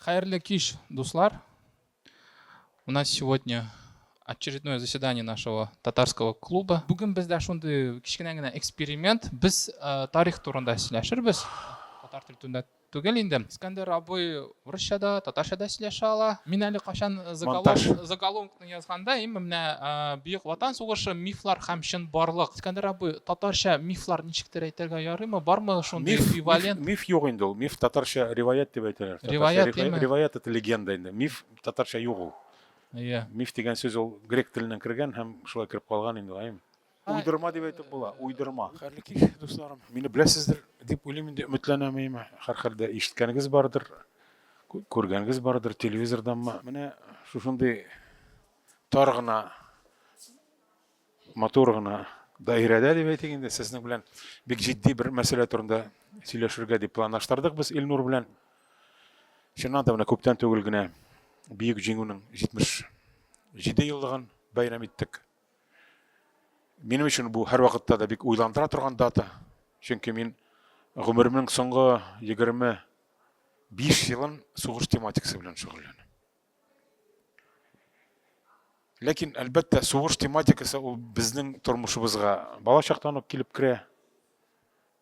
Хайрлы киш, дуслар. У нас сегодня очередное заседание нашего татарского клуба. Бүгін бізде шундай кішкене генә эксперимент. Біз тарих турында сөйләшербез. Татар тілінде түгел инде. Искандер абый урысчада, татарчада сөйләшә ала. Мин әле кашан заголовокны язганда, менә Бөек Ватан сугышы мифлар һәм чын барлык. Искандер абый татарча мифлар ничектер әйтергә ярыймы? Бармы шундый эквивалент? Миф юк инде ул. Миф татарча риваят дип әйтәләр. Риваят это легенда инде. Миф татарча юк ул. Миф дигән сүз ул грек теленнән кергән һәм шулай кирип калган инде. Уйдырма дип әйтеп була. Уйдырма. Хәерле кич, дусларым. Мине беләсездер дип уйлыйм инде, өметләнәм. Һәрхәлдә ишеткәнегез бардыр, күргәнегез бардыр телевизорданмы. Менә шушындый тар гына, матур гына даирәдә дип әйтик инде сезнең белән бик җитди бер мәсьәлә турында сөйләшергә дип планлаштырдык без Илнур белән. Чыннан да менә күптән түгел генә Бөек җиңүнең 77 еллыгын бәйрәм иттек. Минем өчен бу һәр вакытта да бик уйландыра торган дата. Чөнки мин гомеремнең соңгы 25 елын сугыш тематикасы белән шөгыльләнәм. Ләкин әлбәттә сугыш тематикасы ул безнең тормышыбызга бала чактан ук килеп керә.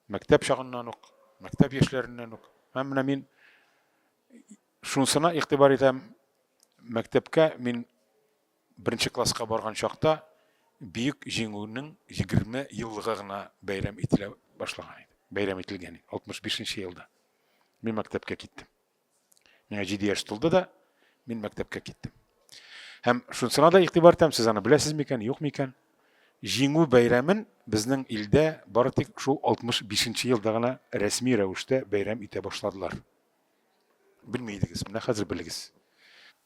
Мәктәп чагыннан ук, мәктәп яшьләреннән ук. Һәм менә мин шунысына игътибар итәм. Мәктәпкә мин 1нче класска барган чакта Бөек җиңүнең 20 еллыгы гына бәйрәм ителә башлаган иде. Бәйрәм ителгән иде. 65нче елда. Мин мәктәпкә киттем. Миңа 7 яшь тулды да, мин мәктәпкә киттем. Һәм шунысына да игътибар итәм, сез аны беләсез микән, юк микән? Җиңү бәйрәмен безнең илдә бары тик шул 65нче елда гына рәсми рәвештә бәйрәм итә башладылар. Белмәйдегез, менә хәзер белегез.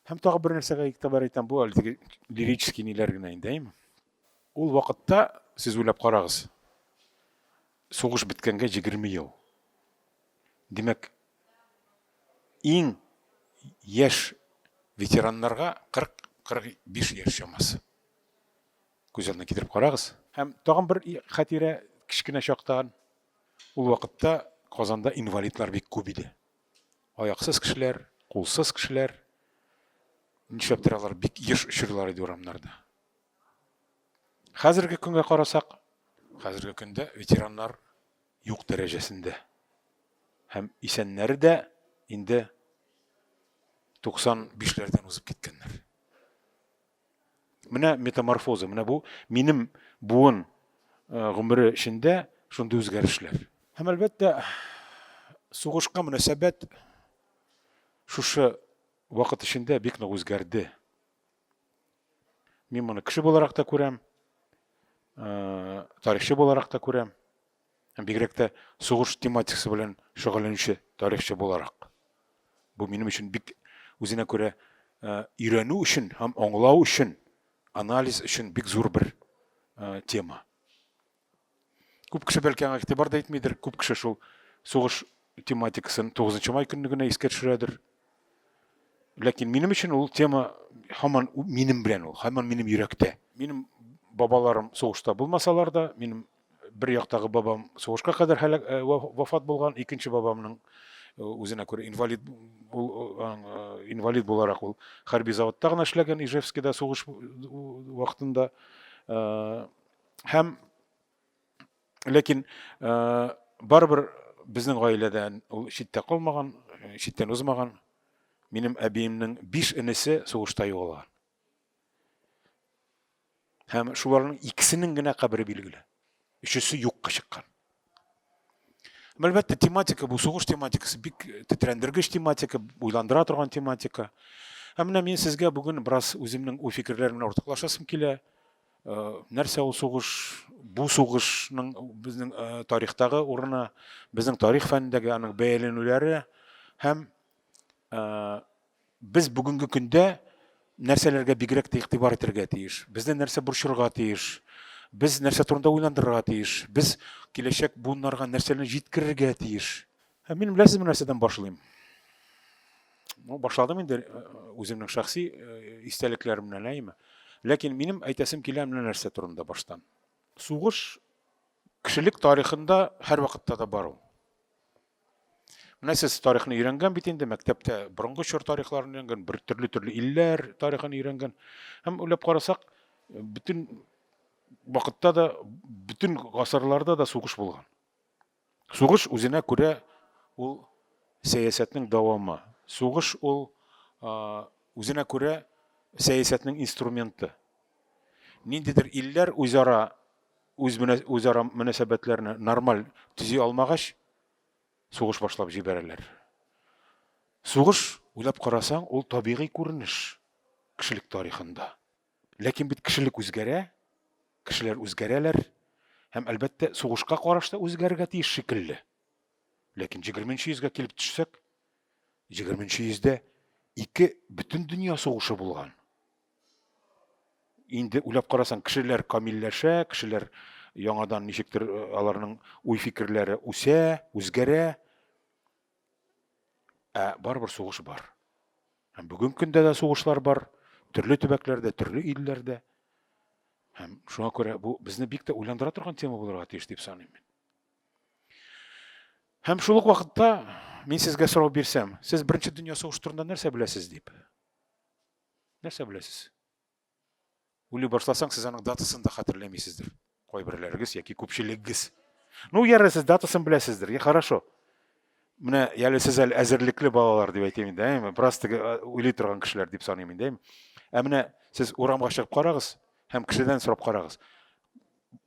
Һәм тагы бер нәрсәгә игътибар итәм, бу әле лирический ниләр генә инде. Ул вакытта сез уйлап карагыз. Сугыш биткәнгә 20 ел. Димәк, иң яшь ветераннарга 40-45 яшь чамасы. Күзәлне китереп карагыз. Һәм тагын бер хатирә кичкенә чактан. Ул вакытта Казанда инвалидлар бик күп иде. Аяксыз кешеләр, кулсыз кешеләр, нишләптер алар бик еш очырлар иде урамнарда. Хәзерге көнгә карасак, хәзерге көндә ветераннар юк дәрәҗәсендә. Һәм исәннәре дә инде 95ләрдән узып киткәннәр. Менә метаморфоза, менә бу минем буын гомере эчендә шундый үзгәрешләр. Һәм әлбәттә сугышка мөнәсәбәт шушы вакыт эчендә бик нык үзгәрде. Мин моны кеше буларак та күрәм, тарихчы буларак та күрәм. Һәм бигрәк тә сугыш тематикасы белән шөгыльләнүче тарихчы буларак. Бу минем өчен бик үзенә күрә өйрәнү өчен һәм аңлау өчен, анализ өчен бик зур бер тема. Күп кеше бәлки аңа игътибар да итмидер, күп кеше шул сугыш тематикасын 9 май көнлегенә искә төшерәдер. Ләкин минем өчен ул тема һаман минем белән ул, һаман минем йөрәктә. Минем бабаларым сугышта булмасалар да, минем бер яктагы бабам сугышка кадәр вафат булган, икенче бабамның үзенә күрә инвалид буларак ул хәрби заводта гына эшләгән, Ижевскида сугыш вакытында. Һәм ләкин барыбер безнең гаиләдән ул читтә калмаган, читтән узмаган. Минем әбиемнең 5 энесе сугышта югалган. Һәм шуларның икесенең генә кабере билгеле. Өчесе юкка чыккан. Әлбәттә тематика, бу сугыш тематикасы бик тетрәндергеч тематика, уйландыра торган тематика. Һәм менә мин сезгә бүген бераз үземнең уй-фикерләрем белән ортаклашасым килә. Нәрсә ул сугыш, бу сугышның безнең тарихтагы урыны, безнең тарих фәнендәге аның бәяләнүләре һәм без бүгенге көндә нәрсәләргә бигрәк тә игътибар итәргә тиеш. Безне нәрсә борчырга тиеш. Без нәрсә турында уйландырырга тиеш. Без киләчәк буыннарга нәрсәләрне җиткерергә тиеш. Һәм мин беләсез нәрсәдән башлыйм. Башладым инде үземнең шәхси истәлекләрем белән. Ләкин минем әйтәсем килә менә нәрсә турында баштан. Сугыш кешелек тарихында һәр вакытта да бар ул. Менә сез тарихны өйрәнгән бит инде, мәктәптә борынгы чор тарихларын өйрәнгән, бер төрле илләр тарихын өйрәнгән. Һәм уйлап карасак, бөтен вакытта да, бөтен гасырларда да сугыш булган. Сугыш үзенә күрә ул сәясәтнең дәвамы. Сугыш ул үзенә күрә сәясәтнең инструменты. Ниндидер илләр үзара мөнәсәбәтләрне нормаль төзи алмагач, сугыш башлап җибәрәләр. Сугыш, уйлап карасаң, ул табигый күренеш кешелек тарихында. Ләкин бит кешелек үзгәрә, кешеләр үзгәрәләр, һәм әлбәттә сугышка караш та үзгәрергә тиеш шикелле. Ләкин 20-нче йөзгә килеп төшсәк, 20-нче йөздә ике бөтен дөнья сугышы булган. Инде уйлап карасаң, кешеләр камилләшә, кешеләр яңадан ничектер аларның уй-фикерләре үсә, үзгәрә. Барыбер сугыш бар. Һәм бүген көндә дә сугышлар бар, төрле төбәкләрдә, төрле илләрдә. Һәм шуңа күрә бу безне бик тә уйландыра торган тема булырга тиеш дип саныйм. Һәм шул ук вакытта мин сезгә сорау бирсәм, сез беренче дөнья сугышы турында нәрсә беләсез дип? Нәрсә беләсез? Уйлый башласаң, сез аның датасын да хәтерләмисездер. Кайберләрегез яки күпчелегегез. Ну, ярый, сез датасын беләсездер. Хорошо. Менә яле сез әзерлекле балалар дип әйтәм инде, просто уйлый торган кешеләр дип саныйм инде. Менә сез урамга чыгып карагыз һәм кешедән сорап карагыз.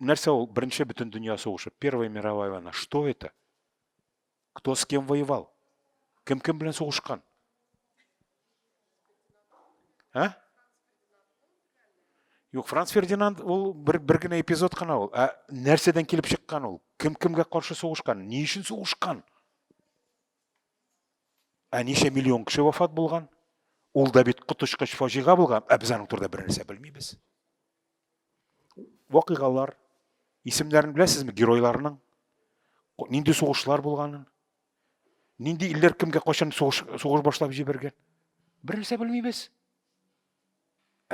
Нәрсә ул беренче бөтен дөнья сугышы? Первая мировая война. Что это? Кто с кем воевал? Кем белән сугышкан? Юк, Франц Фердинанд ул бер генә эпизод кына ул. Нәрсәдән килеп чыккан ул? Кемгә каршы сугышкан? Ни өчен сугышкан? Ничә миллион кеше вафат булган? Ул да бит коточкыч фаҗига булган. Без аның турында бер нәрсә белмибез. Вакыйгалар, исемнәрен беләсезме геройларның? Нинди сугышлар булганын? Нинди илләр кемгә кайчан сугыш башлап җибәргән? Бер нәрсә белмибез.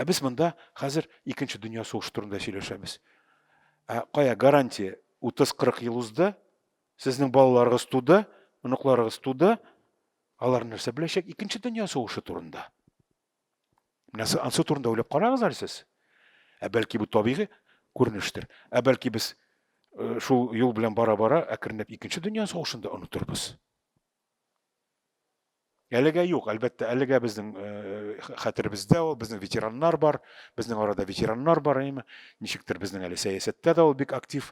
Без монда хәзер икенче дөнья сугышы турында сөйләшәбез. Кая гарантия? 30-40 ел узды, сезнең балаларыгыз туды, оныкларыгыз туды, алар нәрсә беләчәк икенче дөнья сугышы турында? Нәрсә ансы турында уйлап карагыз әле сез? Бәлки бу табигый күренештер. Бәлки без шул юл белән бара-бара әкренләп икенче дөнья сугышында онытырбыз. Әлегә юк, әлбәттә, әлегә безнең хәтеребездә ул, безнең ветераннар бар, безнең арада ветераннар бар, ничектер безнең әле сәясәттә дә ул бик актив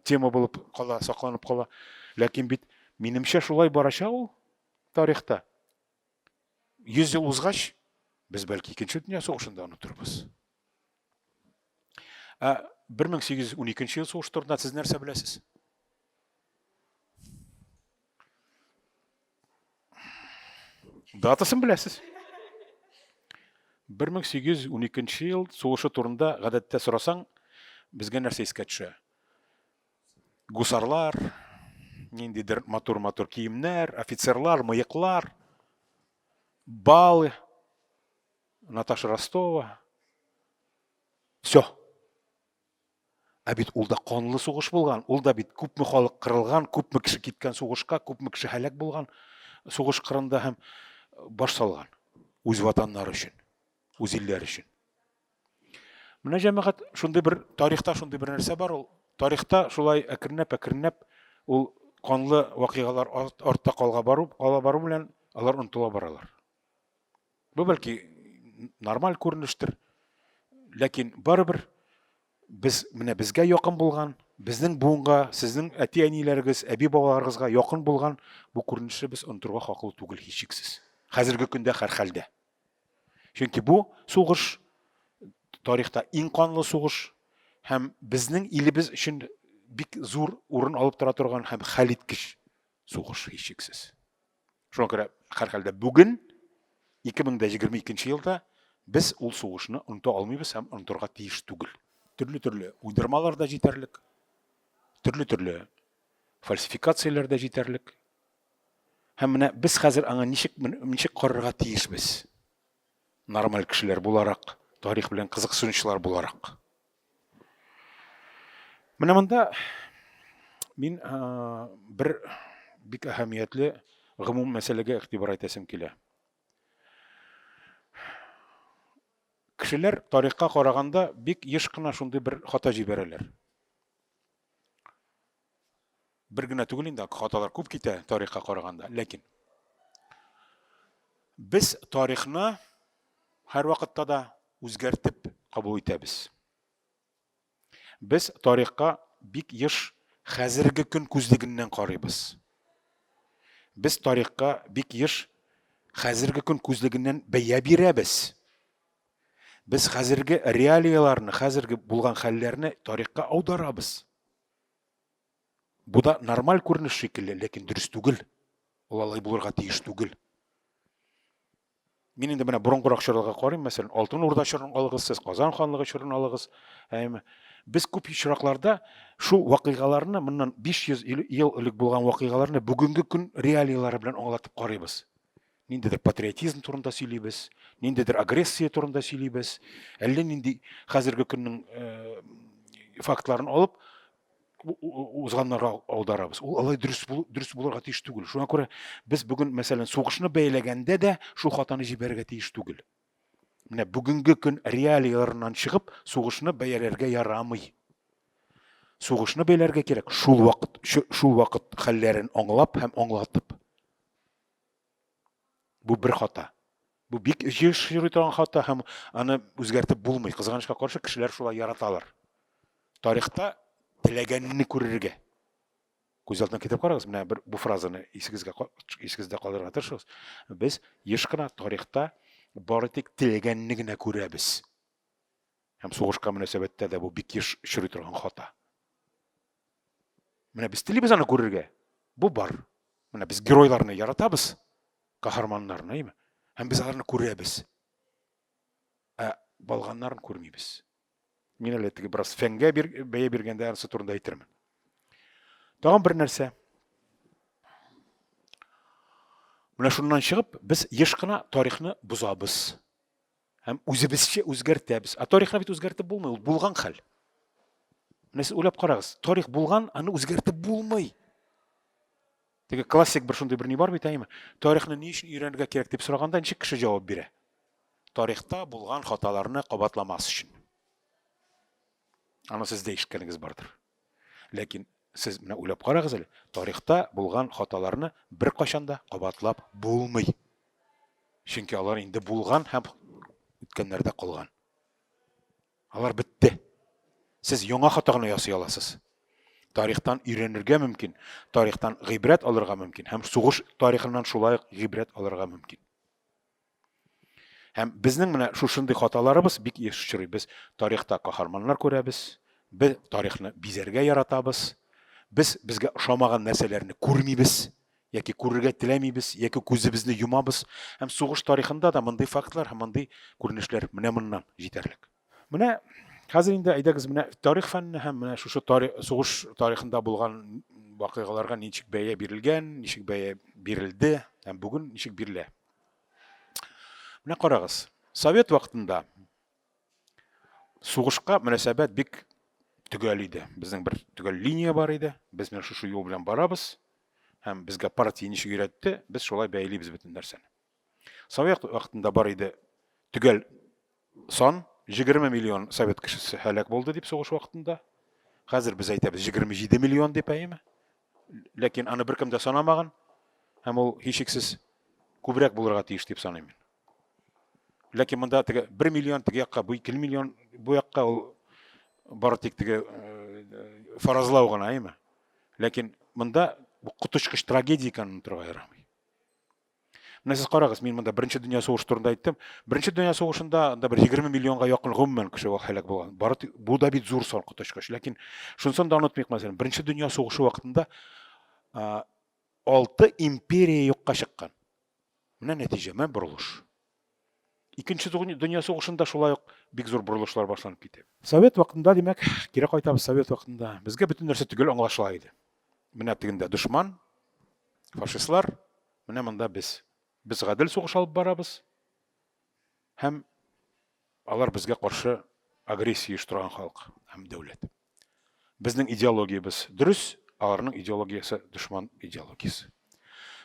тема булып кала, сакланып кала. Ләкин бит минемчә шулай барачак ул тарихта. 100 ел узгач, без бәлки икенче дөнья сугышында онытырбыз. 1812 ел сугышы турында сез нәрсә беләсез? Датасын беләсез. 1812 ел сугышы турында гадәттә сорасаң, безгә нәрсә искә төшә? Гусарлар, ниндидер матур киемнәр, офицерлар, мыеклар, балы, Наташа Ростова. Всё. Бит ул да канлы сугыш булган, ул да бит күпме халык кырылган, күпме кеше киткән сугышка, күпме кеше һәлак булган сугыш кырында һәм баш салган үз ватаннары өчен, үз илләре өчен. Менә җәмәгать, шундый бер тарихта шундый бер нәрсә бар ул. Тарихта шулай әкренләп ул канлы вакыйгалар артта кала бару белән алар онытыла баралар. Бу бәлки нормаль күренештер. Ләкин барыбер менә безгә якын булган, безнең буынга, сезнең әти-әниләрегез, әби-бабаларыгызга якын булган бу күренешне без онытырга хаклы түгел һичшиксез. Хәзерге көндә һәр хәлдә. Чөнки бу сугыш тарихта иң канлы сугыш һәм безнең илебез өчен бик зур урын алып тора торган һәм хәлиткеч сугыш һичшиксез. Шуңа күрә һәр хәлдә бүген 2022 елда без ул сугышны оныта алмыйбыз һәм онытырга тиеш түгел. Төрле уйдырмалар да җитәрлек, төрле фальсификацияләр да җитәрлек. Һәм менә без хәзер аңа ничек карарга тиешбез? Нормаль кешеләр буларак, тарих белән кызыксынучылар буларак. Менә монда мин бер бик әһәмиятле гомум мәсьәләгә игътибар итәсем килә. Кешеләр тарихка караганда бик еш кына шундый бер хата җибәрәләр. Бер генә түгел инде, хаталар күп китә тарихка караганда, ләкин без тарихны һәр вакытта да үзгәртеп кабул итәбез. Без тарихка бик еш хәзерге көн күзлегеннән карыйбыз. Без тарихка бик еш хәзерге көн күзлегеннән бәя бирәбез. Без хәзерге реалияларны, хәзерге булган хәлләрне тарихка аударабыз. Бу да нормаль күренеш шикелле, ләкин дөрес түгел. Ул алай булырга тиеш түгел. Мин инде менә борынгырак чорга карыйм, мәсәлән, Алтын Урда чорын алыгыз, сез Казан ханлыгы чорын алыгыз. Без күп очракларда шул вакыйгаларны, моннан 500 ел элек булган вакыйгаларны бүгенге көн реалиялары белән аңлатып карыйбыз. Ниндидер патриотизм турында сөйлибез, ниндидер агрессия турында сөйлибез, әллә нинди хәзерге көннең фактларын алып узганнарга аударабыз. Ул алай дөрес булырга тиеш түгел. Шуңа күрә без бүген мәсәлән сугышны бәйләгәндә дә шул хатаны җибәрергә тиеш түгел. Менә бүгенге көн реалияларыннан чыгып сугышны бәяләргә ярамый. Сугышны бәйләргә кирәк. Шул вакыт хәлләрен аңлап һәм аңлатып. Бу бер хата. Бу бик җиш йөри торган хата һәм аны үзгәртеп булмый. Кызганычка каршы кешеләр шулай яраталар. Тарихта теләгәнне күрергә. Күз алдына китеп карагыз, менә бу фразаны исегездә калдырырга тырышыгыз. Без еш кына тарихта бары тик теләгәнне генә күрәбез. Һәм сугышка мөнәсәбәттә дә бу бик еш йөри торган хата. Менә без телибез аны күрергә. Бу бар. Менә без геройларны яратабыз, каһарманнарны, һәм без аларны күрәбез. Балганнарын күрмибез. Мин әле теге бераз фәнгә бәя биргәндә арсы турында әйтермен. Тагын бер нәрсә. Менә шуннан чыгып, без еш кына тарихны бузабыз. Һәм үзебезчә үзгәртәбез. Тарихны бит үзгәртеп булмый, ул булган хәл. Менә сез уйлап карагыз, тарих булган, аны үзгәртеп булмый. Теге классик бер шундый бер ни бар бит, тарихны ни өчен өйрәнергә кирәк дип сораганда, ничек кеше җавап бирә? Тарихта булган хаталарны кабатламас өчен. Аны сез дә ишеткәнегез бардыр. Ләкин сез менә уйлап карагыз әле, тарихта булган хаталарны бер кашанда кабатлап булмый. Чөнки алар инде булган һәм үткәннәрдә калган. Алар бетте. Сез яңа хатаны ясый аласыз. Тарихтан өйрәнергә мөмкин, тарихтан гыйбрәт алырга мөмкин, һәм сугыш тарихыннан шулай гыйбрәт алырга мөмкин. Һәм безнең менә шушындый хаталарыбыз бик еш очрый. Без тарихта каһарманнар күрәбез, без тарихны бизәргә яратабыз, без безгә ошамаган нәрсәләрне күрмибез, яки күрергә теләмибез, яки күзебезне юмабыз. Һәм сугыш тарихында да мондый фактлар һәм мондый күренешләр менә моннан җитәрлек. Менә хәзер инде әйдәгез, менә тарих фәнне һәм менә шушы сугыш тарихында булган вакыйгаларга ничек бәя бирелгән, ничек бәя бирелде, һәм бүген ничек бирелә. Менә карагыз, Совет вакытында сугышка мөнәсәбәт бик төгәл иде. Безнең бер төгәл линия бар иде. Без менә шушы юл белән барабыз. Һәм безгә партия ничек өйрәтте, без шулай бәйлибез бөтен нәрсәне. Совет вакытында бар иде төгәл сан 20 миллион совет кешесе һәлак булды дип сугыш вакытында. Хәзер без әйтәбез 27 миллион дип әйме. Ләкин аны беркем дә санамаган. Һәм ул һичшиксез күбрәк булырга тиеш дип саныйм. Ләкин монда теге 1 миллион теге якка, бу 2 миллион бу якка ул бары тик теге фаразлау гына, әйме. Ләкин монда бу кутышкыч трагедия икәнен турга ярамый. Менә сез карагыз, мин монда Беренче дөнья сугышы турында әйттем. Беренче дөнья сугышында да бер 20 миллионга якын гомумән кеше һәлак булган. Бу да бит зур сан кутышкыч. Ләкин шунсын да онытмыйк, мәсәлән, Беренче дөнья сугышы вакытында 6 империя юкка чыккан. Менә нәтиҗә, менә бурылыш. Икенче дөнья сугышында шулай ук бик зур бурылышлар башланып китә. Совет вакытында, димәк, кире кайтабыз Совет вакытында. Безгә бөтен нәрсә түгел аңлашыла иде. Менә тегендә дошман, фашистлар, менә монда без гадел сугыш алып барабыз. Һәм алар безгә каршы агрессия оештырган халык һәм дәүләт. Безнең идеологиябыз дөрес, аларның идеологиясе дошман идеологиясе.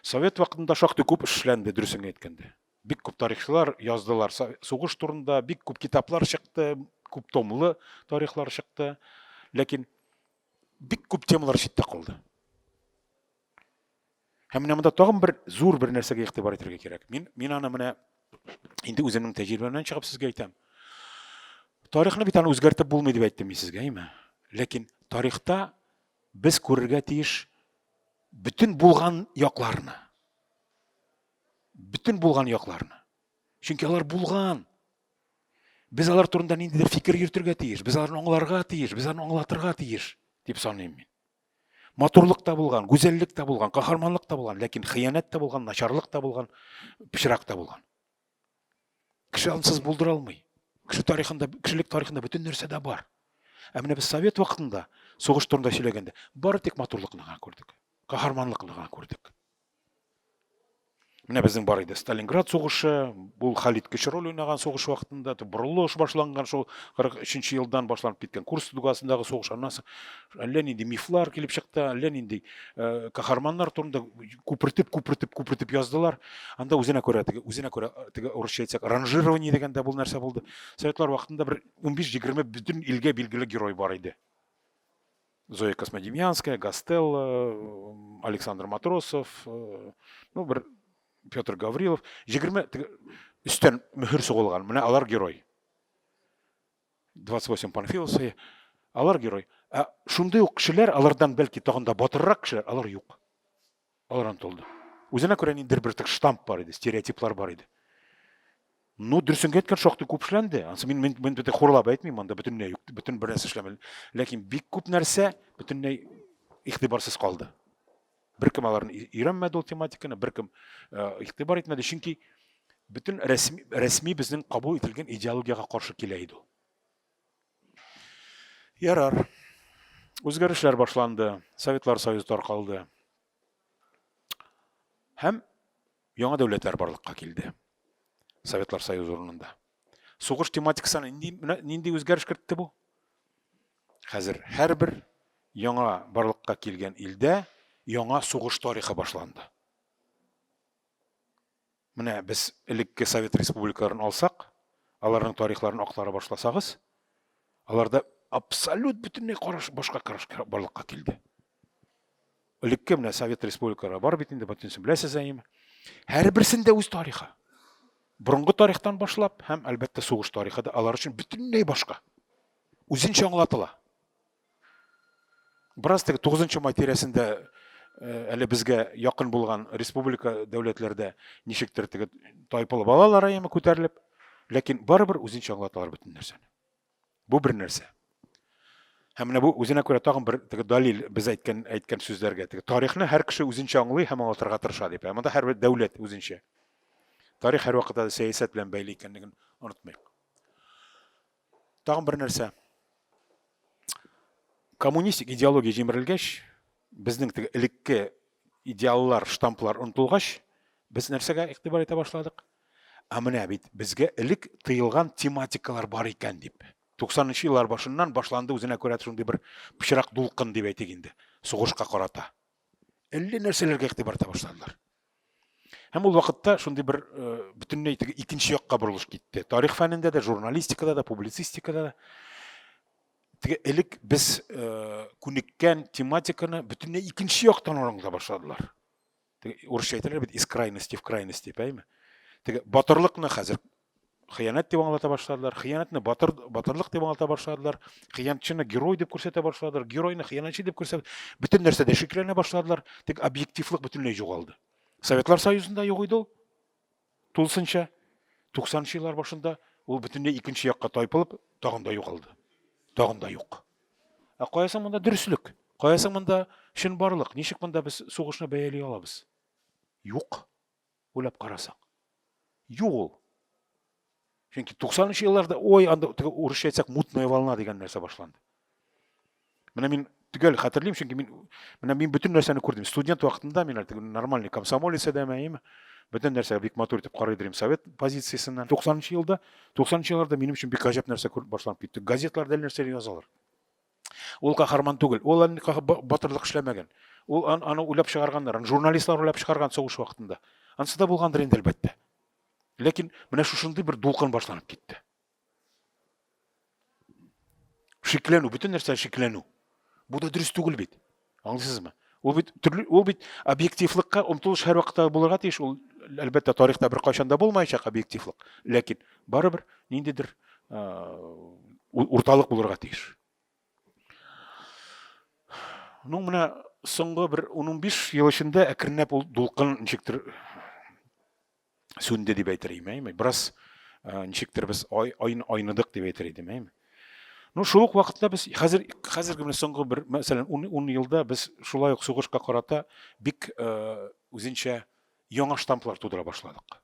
Совет вакытында шактый күп эшләнде, дөресен әйткәндә. Бик күп тарихчылар яздылар. Сугыш турында бик күп китаплар чыкты, күп томлы тарихлар чыкты. Ләкин бик күп темалар читтә калды. Һәм менә монда тагын бер зур бер нәрсәгә игътибар итәргә кирәк. Мин аны менә инде үземнең тәҗрибәмнән чыгып сезгә әйтәм. Тарихны бит аны үзгәртеп булмый дип әйттем мин сезгә, әйме? Ләкин тарихта без күрергә тиеш bütün булган якларны. Bütün булган якларны. Чөнки алар булган. Без алар турында ниндидер фикер йөртергә тиеш, без аларны аңларга тиеш, без аларны аңлатырга тиеш дип саныйм мин. Матурлык та булган, гүзәллек та булган, каһарманлык та булган, ләкин хыянат та булган, начарлык та булган, пычрак та булган. Кеше ансыз булдыра алмый. Кешелек тарихында бүтән нәрсә дә бар. Ә менә без совет вакытында сугыш турында сөйләгәндә бары тик матурлыкны гына күрдек. Каһарманлыкны гына күрдек. Менә безнең бар иде Сталинград сугышы, бу Халид кече роль уйнаган сугыш вакытында, борылыш башланган шул 43 елдан башланып киткән Курск дугасындагы сугыш, аннан соң әллә нинди мифлар килеп чыкты, әллә нинди каһарманнар турында күпертеп яздылар. Анда үзенә күрә теге урысча әйтсәк ранжирование дигәндә бул нәрсә булды. Советлар вакытында бер 15-20 бүтән илгә билгеле герой бар иде. Зоя Космодемьянская, Гастелло, Александр Матросов, ну бер Петр Гаврилов, 20 үстән мөһер сугылган. Менә алар герой. 28 Панфиловцы, алар герой. Шундый ук кешеләр, алардан бәлки тагында батыррак кешеләр, алар юк. Алар онытылды. Үзенә күрә ниндидер бер штамп бар иде, стереотиплар бар иде. Ну, дөресен әйткән шактый күп эшләнде. Ансы мин бит хурлап әйтмим, анда бөтенләй юк, бөтен бер нәрсә эшләмәде. Ләкин бик күп нәрсә бөтенләй игътибарсыз калды. Беркем аларны өйрәнмәде ул тематиканы, беркем игътибар итмәде, чөнки бүтән рәсми безнең кабул ителгән идеологиягә каршы килә иде ул. Ярар. Үзгәрешләр башланды, Советлар Союзы таркалды. Һәм яңа дәүләтләр барлыкка килде. Советлар Союзы урынында. Сугыш тематикасына нинди үзгәреш кертте бу? Хәзер һәрбер яңа барлыкка килгән илдә яңа сугыш тарихы башланды. Менә без элекке Совет республикаларын алсак, аларның тарихларын актара башласагыз, аларда абсолют бөтенләй башка караш барлыкка килде. Элекке менә Совет республикалары бар бит инде, бөтенсен беләсез әйме. Һәрберсендә үз тарихы. Борынгы тарихтан башлап, һәм әлбәттә сугыш тарихы да алар өчен бөтенләй башка. Үзенчә аңлатыла. Бераз теге 9 май тирәсендә әле безгә якын булган республика дәүләтләрдә ничектер теге тайпылы балалар әйме күтәрелеп, ләкин барыбер үзенчә аңлаталар бөтен нәрсәне. Бу бер нәрсә. Һәм менә бу үзенә күрә тагын бер теге далил без әйткән сүзләргә. Теге тарихны һәр кеше үзенчә аңлый һәм аңлатырга тырыша дип. Монда һәрбер дәүләт үзенчә. Тарих һәр вакытта сәясәт белән бәйле икәнлеген онытмыйк. Тагын бер нәрсә. Коммунистик идеология җимерелгәч, безнең теге элекке идеаллар, штамплар онытылгач, без нәрсәгә игътибар итә башладык? Менә бит безгә элек тыелган тематикалар бар икән дип. 90-нчы еллар башыннан башланды үзенә күрә шундый бер пычрак дулкын дип әйтик инде, сугышка карата. Әллә нәрсәләргә игътибар итә башладылар. Һәм ул вакытта шундый бер бөтенләй теге икенче якка борылыш китте. Тарих фәнендә дә, журналистикада да, публицистикада да. Теге элек без күнеккән тематиканы бөтенләй икенче яктан аңлата башладылар. Теге урысча әйтәләр бит из крайности в крайности, әйме? Теге батырлыкны хәзер хыянат дип аңлата башладылар, хыянатны батырлык дип аңлата башладылар, хыянатчыны герой дип күрсәтә башладылар, геройны хыянатчы дип күрсәтә. Бөтен нәрсәдә шикләнә башладылар, тик объективлык бөтенләй югалды. Советлар Союзында юк иде ул. Тулсынча 90-нчы еллар башында ул бөтенләй икенче якка тайпылып, тагын да югалды. Тагын да юк. Каясың монда дөреслек? Каясың монда шын барлык? Ничек монда без сугышны бәяли алабыз? Юк. Уйлап карасаң. Юк ул. Чөнки 90-нчы елларда анда урысча әйтсәк мутная волна дигән нәрсә башланды. Менә мин төгәл хәтерлим, чөнки мин бөтен нәрсәне күрдем. Студент вакытында мин нормальный комсомолец идем, бөтен нәрсә бик матур итеп карый идем совет позициясеннән. 90-нчы елларда минем өчен бик гаҗәп нәрсә башланып китте. Газетларда нәрсә язалар. Ул каһарман түгел, ул батырлык эшләмәгән. Ул аны уйлап чыгарганнар, журналистлар уйлап чыгарган сугыш вакытында. Анысы да булгандыр инде әлбәттә. Ләкин менә шушындый бер дулкын башланып китте. Шикләнү, бөтен нәрсә шикләнү. Бу да дөрес түгел бит. Аңлыйсызмы? Ул бит объективлыкка омтылыш һәр вакытта булырга тиеш. Ул әлбәттә тарихта бер кайчан да булмаячак объективлык. Ләкин барыбер ниндидер урталык булырга тиеш. Ну, менә соңгы бер 15 ел эчендә әкренләп ул дулкын ничектер сүнде дип әйтер идем, Бераз ничектер без айныдык дип әйтер идем, Ну, шул ук вакытта без хәзерге менә соңгы бер, мәсәлән, 10 елда без шулай ук сугышка карата бик үзенчә яңа штамплар тудыра башладык.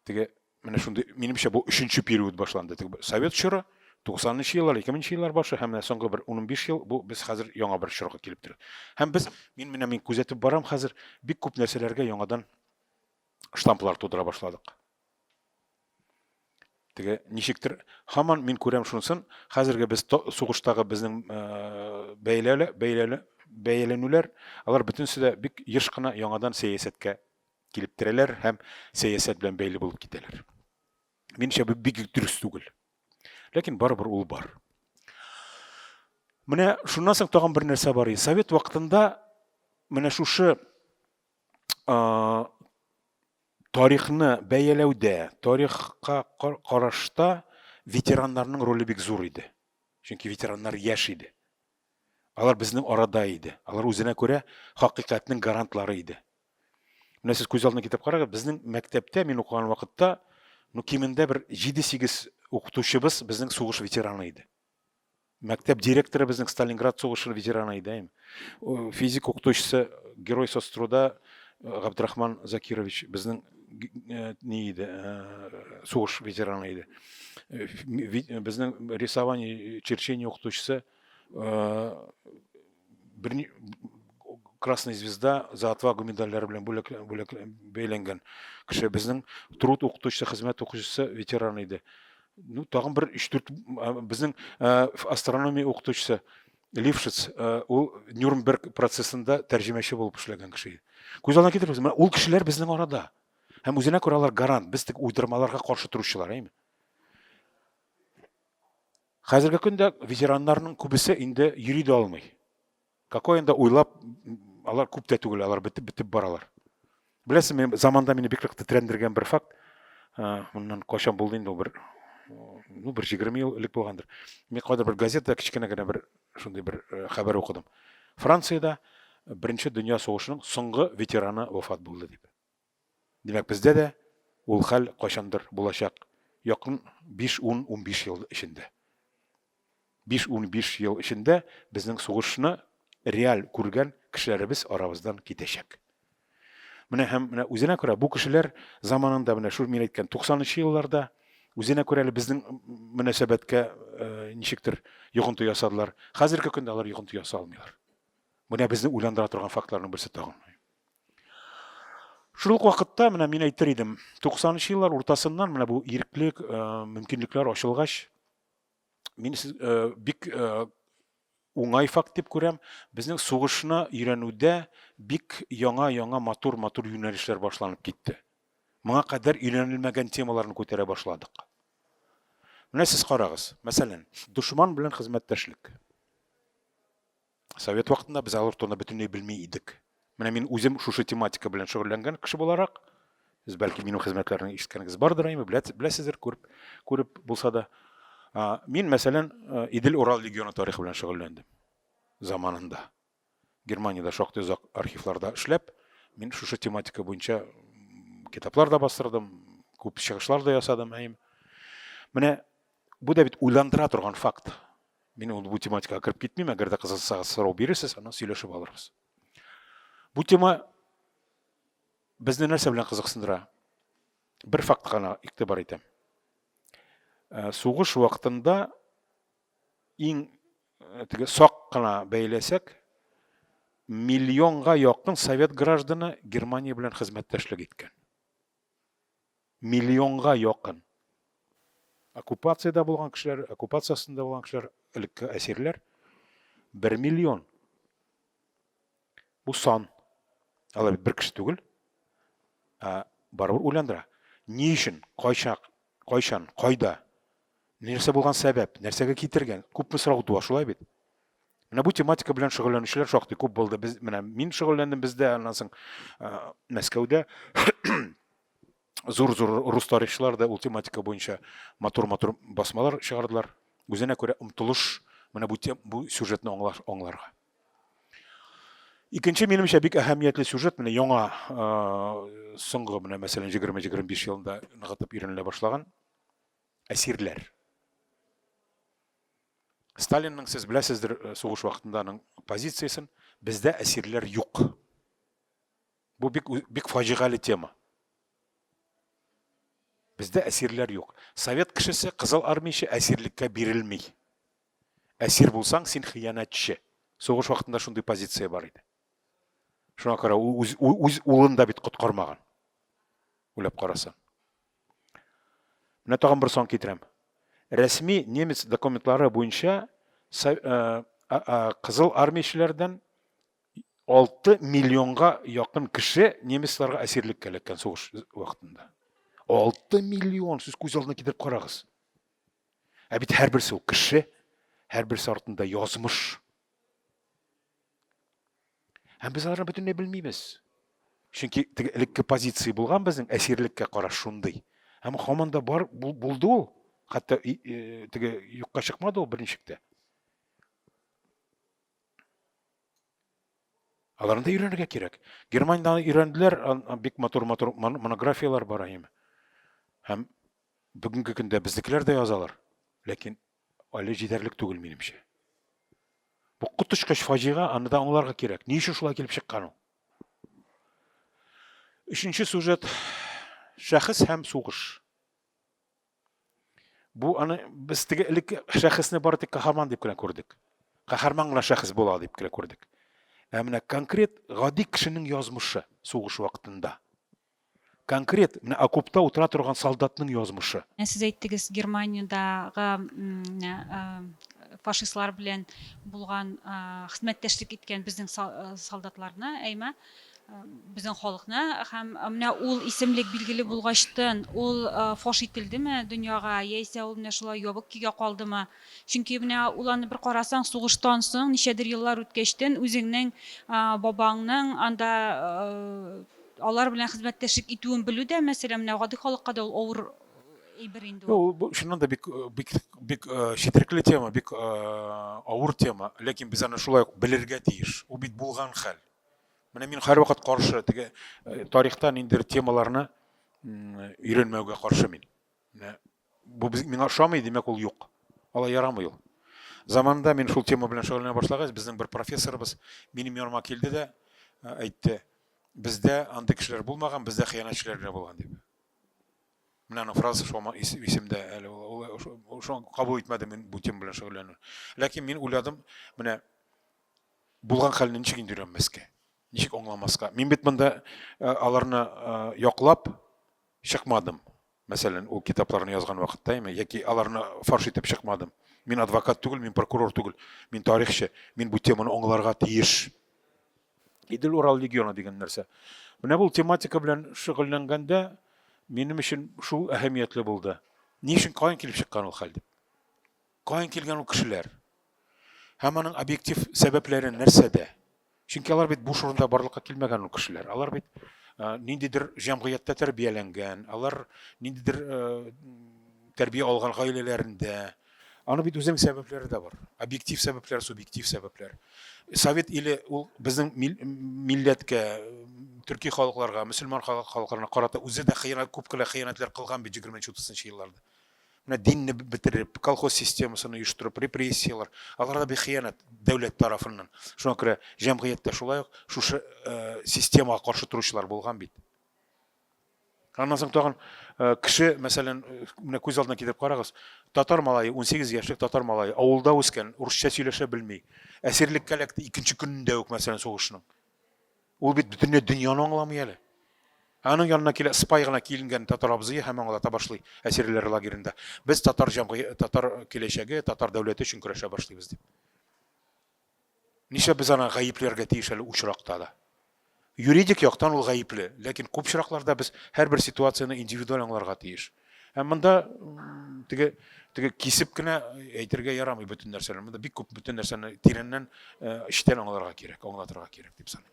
Теге менә шундый, минемчә, бу 3нче период башланды. Совет чоры 90нчы еллар, 2000нче еллар башы һәм соңгы бер 15 ел бу без хәзер яңа бер чорга килеп торабыз. Һәм без мин күзәтеп барам хәзер бик күп нәрсәләргә яңадан штамплар тудыра башладык. Теге ничектер һаман мин күрәм шунысын, хәзерге без сугыштагы безнең бәяләнүләр, алар бөтенсе дә бик еш кына яңадан сәясәткә килеп торалар һәм сәясәт белән бәйле булып китәләр. Минемчә, бу бик дөрес түгел. Ләкин барыбер ул бар. Менә шуннан соң тагын бер нәрсә бар. Совет вакытында менә шушы тарихны бәяләүдә, тарихка карашта ветераннарның роле бик зур иде. Чөнки ветераннар яшь иде. Алар безнең арада иде. Алар үзенә күрә хакыйкатьнең гарантлары иде. Менә сез күз алдына китеп карагыз, безнең мәктәптә мин укыган вакытта, кимендә бер 7-8 укытучыбыз безнең сугыш ветераны иде. Мәктәп директоры безнең Сталинград сугышы ветераны иде. Физик укытучысы, герой соцтруда Габдрахман Закирович безнең ни иде, сугыш ветераны иде. Безнең рисование, черчение укытучысы Красная звезда за отвагу медальләре белән бүләк бәйләнгән кеше. Безнең труд укытучысы, хезмәт укытучысы ветераны иде. Ну, тагын бер 3-4 безнең астрономия укытучысы Лившиц, ул Нюрнберг процессында тәрҗемәче булып эшләгән кеше. Күз алдына китерегез, ул кешеләр безнең арада. Һәм үзенә күрә алар гарант, без тик уйдырмаларга каршы торучылар, Хәзерге көндә ветераннарның күбесе инде йөри дә алмый. Какой инде уйлап, алар күп тә түгел, алар битеп баралар. Беләсезме, заманда мине бик тетрәндергән бер факт, моннан кайчан булды инде бер 20 ел элек булгандыр. Мин кайда бер газетада кичкенә генә бер шундый бер хәбәр укыдым. Франциядә Беренче дөнья сугышының соңгы ветераны вафат булды дип. Димәк, бездә дә ул хәл кайчандыр булачак. Якын 5-10-15 ел эчендә. 5-15 ел эчендә безнең сугышны реаль күргән кешеләребез арабыздан китәчәк. Менә үзенә күрә бу кешеләр заманында менә шул мин әйткән 90нчы елларда үзенә күрә безнең мөнәсәбәткә ничектер йогынты ясадылар. Хәзерге көндә алар йогынты ясый алмыйлар. Менә безне уйландыра торган фактларның берсе тагын. Шул вакытта менә мин әйтер идем, 90нчы еллар уртасыннан менә бу иреклек, мөмкинлекләр ачылгач, мин бик уңай факт дип күрәм, безнең сугышны өйрәнүдә бик яңа матур юнәлешләр башланып китте. Моңа кадәр өйрәнелмәгән темаларны күтәрә башладык. Менә сез карагыз, мәсәлән, душман белән хезмәттәшлек. Совет вакытында без алар турында бөтенләй белми идек. Менә мин үзем шушы тематика белән шөгыльләнгән кеше буларак, сез бәлки минем хезмәтләрне ишеткәнегез бардыр, беләсездер, күреп булса да. Мин, мәсәлән, Идел-Урал легионы тарихы белән шөгыльләндем заманында. Германиядә шактый озак архивларда эшләп, мин шушы тематика буенча китаплар да бастырдым, күп чыгышлар да ясадым. Менә бу да бит уйландыра торган факт. Мин бу тематикага кирип китмим, әгәр дә кызыксагыз сорау бирерсез, аны сөйләшеп алырбыз. Бу тема безне нәрсә белән кызыксындыра? Бер факт гына игътибар итәм. Сугыш вакытында иң сак кына бәйләсәк, миллионга якын совет гражданы Германия белән хезмәттәшлек иткән. Миллионга якын. Оккупацияда булган кешеләр, оккупациясында булган кешеләр, элекке әсирләр 1 миллион. Бу сан. Алар бит бер кеше түгел. Барыбер уйландыра. Ни өчен, кайчан, кайда? Нәрсә булган сәбәп, нәрсәгә китергән? Күпме сорау туа, шулай бит. Менә бу тематика белән шөгыльләнүчеләр шактый күп булды. Без менә мин шөгыльләндем бездә, аннан соң Мәскәүдә зур рус тарихчылар да ул тематика буенча матур басмалар чыгардылар. Үзенә күрә омтылыш менә бу сюжетны аңларга. Икенче минемчә бик әһәмиятле сюжет менә яңа соңгы менә мәсәлән 20-25 елында ныгытып өйрәнелә башлаган әсирләр. Сталинның, сез беләсездер, сугыш вакытынданың позициясын, бездә әсирләр юк. Бу бик фаҗигале тема. Бездә әсирләр юк. Совет кешесе, кызыл армияче әсирлеккә бирелми. Әсир булсаң, син хыянатчы. Сугыш вакытында шундый позиция бар иде. Шуңа күрә үз улын да бит коткармаган. Уйлап карасаң. Менә тагын бер сан китерәм. Рәсми немец документлары буенча кызыл армиячеләрдән 6 миллионга якын кеше немецларга әсирлеккә эләккән сугыш вакытында. 6 миллион, сез күз алдына китереп карагыз. Бит һәрберсе ул кеше, һәрберсе артында язмыш. Һәм без аларны бөтенләй белмибез. Чөнки элекке позиция булган безнең әсирлеккә караш шундый. Һәм һаман да бар булды ул. Хәтта теге юкка чыкмады ул берничектә. Аларны да өйрәнергә кирәк. Германиядә өйрәнделәр, бик матур монографиялар бар име. Һәм бүгенге көндә безнекеләр дә язалар. Ләкин әле җитәрлек түгел минемчә. Бу котышкыч фаҗига, аны да аңларга кирәк. Ни өчен шулай килеп чыккан ул? Өченче сюжет шәхес һәм сугыш. Бу аны без теге элек шәхесне бары тик каһарман дип кенә күрдек. Каһарман гына шәхес була дип кенә күрдек. Менә конкрет гади кешенең язмышы сугыш вакытында. Конкрет менә окопта утыра торган солдатның язмышы. Сез әйттегез, Германиядагы фашистлар белән булган хезмәттәшлек иткән безнең солдатларны, әйме, безнең халыкны, һәм менә ул исемлек билгеле булгачтан, ул фаш ителдеме дөньяга, яисә ул менә шулай ябык көйгә калдымы? Чөнки менә ул аны бер карасаң, сугыштан соң ничәдер еллар үткәчтән үзеңнең бабаңның анда алар белән хезмәттәшлек итүен белү дә, мәсәлән, менә гади халыкка да ул авыр әйбер инде. Бу шуннан да бик четерекле тема, бик авыр тема, ләкин без аны шулай белергә тиеш. Ул бит булган хәл. Менә мин һәрвакыт каршы теге тарихтан ниндидер темаларны өйрәнмәүгә каршы мин. Бу миңа ошамый, димәк ул юк. Алай ярамый ул. Заманында мин шул тема белән шөгыльләнә башлагач, безнең бер профессорыбыз минем яныма килде дә әйтте: "Бездә андый кешеләр булмаган, бездә хыянатчылар гына булган" дип. Менә аның фразасы шума исемдә әле ул шуны кабул итмәдем мин бу тема белән шөгыльләнү. Ләкин мин уйладым, менә булган хәлне ничек инде өйрәнмәскә? Ничек аңламаска? Мин бит монда аларны яклап чыкмадым. Мәсәлән, ул китапларны язган вакытта, яки аларны фарш итеп чыкмадым. Мин адвокат түгел, мин прокурор түгел, мин тарихчы, мин бу теманы аңларга тиеш. Идел Урал легионы дигән нәрсә. Менә бу тематика белән шөгыльләнгәндә минем өчен шул әһәмиятле булды. Ни өчен каян килеп чыккан ул хәл дип? Каян килгән ул кешеләр? Һәм аның объектив сәбәпләре нәрсәдә? Чөнки алар бит буш урында барлыкка килмәгән ул кешеләр. Алар бит ниндидер җәмгыятьтә тәрбияләнгән, алар ниндидер тәрбия алган гаиләләрендә. Аны бит үзенең сәбәпләре дә бар. Объектив сәбәпләр, субъектив сәбәпләр. Совет иле ул безнең милләткә, төрки халыкларга, мөселман халыкларына карата үзе дә күп кенә хыянатлар кылган бит 20-30 елларда. Менә динне бетереп, колхоз системасын оештырып, репрессиялар, аларда бик хыянат дәүләт тарафыннан. Шуңа күрә җәмгыятьтә шулай ук шушы системага каршы торучылар булган бит. Аннан соң тагын кеше, мәсәлән, менә күз алдына китереп карагыз, татар малае, 18 яшьлек татар малае, авылда үскән, урысча сөйләшә белми, әсирлеккә эләкте икенче көнендә үк, мәсәлән, сугышның. Ул бит бөтенләй дөньяны аңламый әле. Аның янына килә спай гына килгән татар абзые һәм аңлата башлый әсирләр лагерендә. Без татар киләчәге, татар дәүләте өчен көрәшә башлыйбыз дип. Нишләп без аны гаепләргә тиеш әле учракта да? юридик яктан ул гаепле, ләкин күп очракларда без һәрбер ситуацияны индивидуаль аңларга тиеш. Һәм монда теге кисеп кенә әйтергә ярамый бөтен нәрсәләрне. Монда бик күп бөтен нәрсәне тирәннән эчтән аңларга кирәк, аңлатырга кирәк дип саныйм.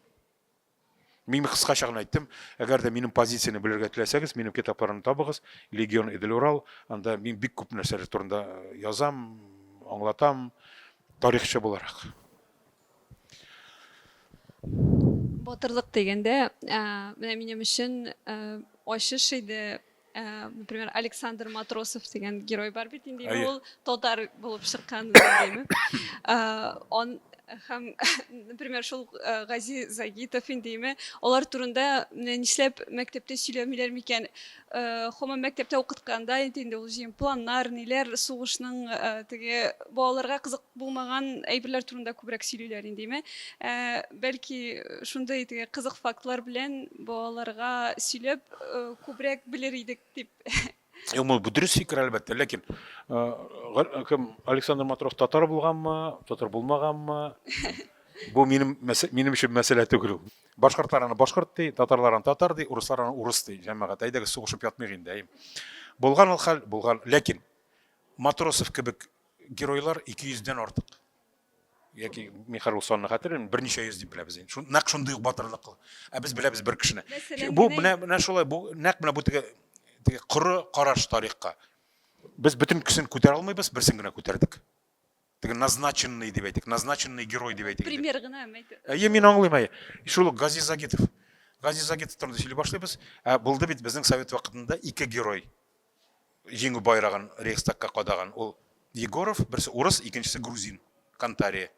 Мин кыскача гына әйттем, әгәр дә минем позицияны белергә теләсәгез, минем китапларны табыгыз, Легион Идел Урал, анда мин бик күп нәрсәләр турында язам, аңлатам, тарихчы буларак. Батырлык дегенде, менә минем өчен ачыш иде. Например, Александр Матросов деген герой бар бит инде, ул татар булып чыккан дигәнме. Он һәм, например, шул Гази Загитов индеме, алар турында нишләп мәктәптә сөйләмиләр микән? Һәм мәктәптә укытканда инде ул җыен планнар, ниләр, сугышның теге балаларга кызык булмаган әйберләр турында күбрәк сөйлиләр индеме. Бәлки шундый теге кызык фактлар белән балаларга сөйләп күбрәк белер идек дип. Бу дөрес фикер әлбәттә, ләкин Александр Матросов татар булганмы, татар булмаганмы? Бу минем өчен мәсьәлә түгел. Башкортларны башкорт ди, татарларны татар ди, урысларны урыс ди. Җәмәгать әйдәгез сугышып ятмыйк инде. Булган ул хәл, булган, ләкин Матросов кебек геройлар 200-дән артык. Яки Михаил Сонны хәтерен берничә йөз дип беләбез инде. Нәкъ шундый ук батырлык. Без беләбез бер кешене. Бу менә шулай, бу нәкъ менә бу теге коры караш тарихка. Без бөтен кешене күтәрә алмыйбыз, берсен генә күтәрдек. Теге назначенный дип әйтик, назначенный герой дип әйтик. Пример гына әйтә. Мин аңлыйм. Шул Гази Загитов. Гази Загитов турында сөйләп башлыйбыз. Булды бит безнең совет вакытында 2 герой. Җиңү байрагын Рейхстагка кадаган. Ул Егоров, берсе урыс, икенчесе грузин, Кантария.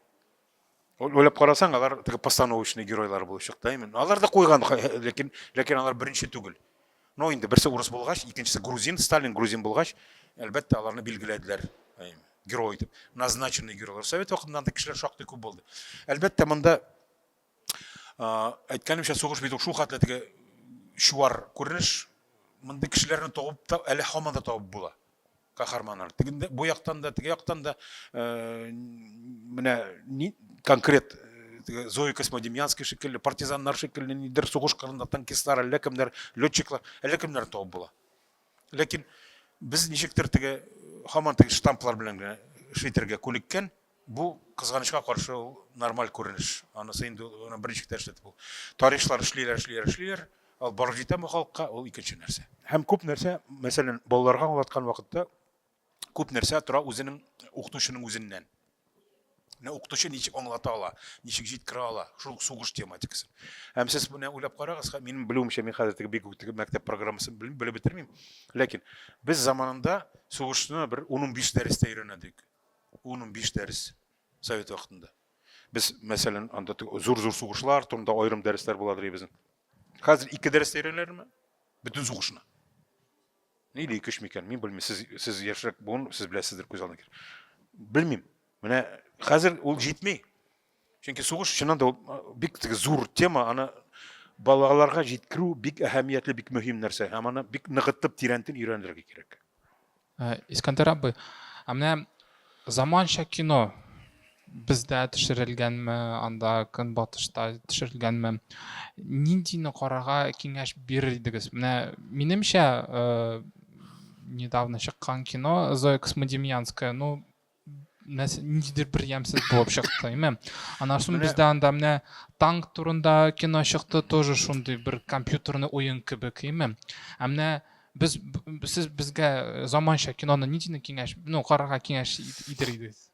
Ойлап карасаң, алар теге постановочный геройлар булып чыкты. Алар да куйган, ләкин алар беренче түгел. Но инде берсе урыс булгач, икенчесе грузин, Сталин грузин булгач, әлбәттә аларны билгеләделәр. Герой дип. Назначенный геройлар. Совет вакытында да кешеләр шактый күп булды. Әлбәттә монда әйткәнемчә сугыш бит шул хәтле теге шуар күренеш, монда кешеләрне табып та әле һаман да табып була. Каһарманнар. Тегендә бу яктан да, теге яктан да менә конкрет Зоя Космодемьянский шикелле, партизаннар шикелле, нидер сугыш кырында танкистлар, әллә кемнәр, летчиклар, әллә кемнәр табып була. Ләкин без ничектер теге һаман теге штамплар белән генә шитергә күнеккән, бу кызганычка каршы нормаль күренеш. Анысы инде беренче тәшәббүс бу. Тарихчылар эшлиләр, ал барып җитәме халыкка, ул икенче нәрсә. Һәм күп нәрсә, мәсәлән, балаларга аңлаткан вакытта күп нәрсә тора үзенең укытучының үзеннән. Укытучы ничек аңлата ала, ничек җиткерә ала, шул сугыш тематикасы. Һәм сез буны уйлап карагыз, минем белүемчә мин хәзер теге бик мәктәп программасын белеп бетермим. Ләкин без заманында сугышны бер 15 дәрестә өйрәнәдек. 15 дәрес совет вакытында. Без мәсәлән анда зур сугышлар турында аерым дәресләр буладыр безнең. Хәзер 2 дәрестә өйрәнәләрме? Бөтен сугышны. Ниле 2 микән? Мин белмим, сез яшьрәк булын, сез беләсездер күз алдына кир. Белмим. Менә хәзер ул җитми. Чөнки сугыш чыннан да бик зур тема, аны балаларга җиткерү бик әһәмиятле, бик мөһим нәрсә. Һәм аны бик ныгытып, тирәнтен өйрәнергә кирәк. Искәндәр абый, менә заманча кино бездә төшерелгәнме, анда Көнбатышта төшерелгәнме? Ниндине карарга киңәш бирер идегез? Менә минемчә недавно чыккан кино Зоя Космодемьянская, ну ниндидер бер ямсыз булып чыкты, әйме? Аннан соң бездә анда менә танк турында кино чыкты, тоже шундый бер компьютерный уен кебек, әйме? Менә сез безгә заманча киноны ниндине киңәш, карарга киңәш итер идегез?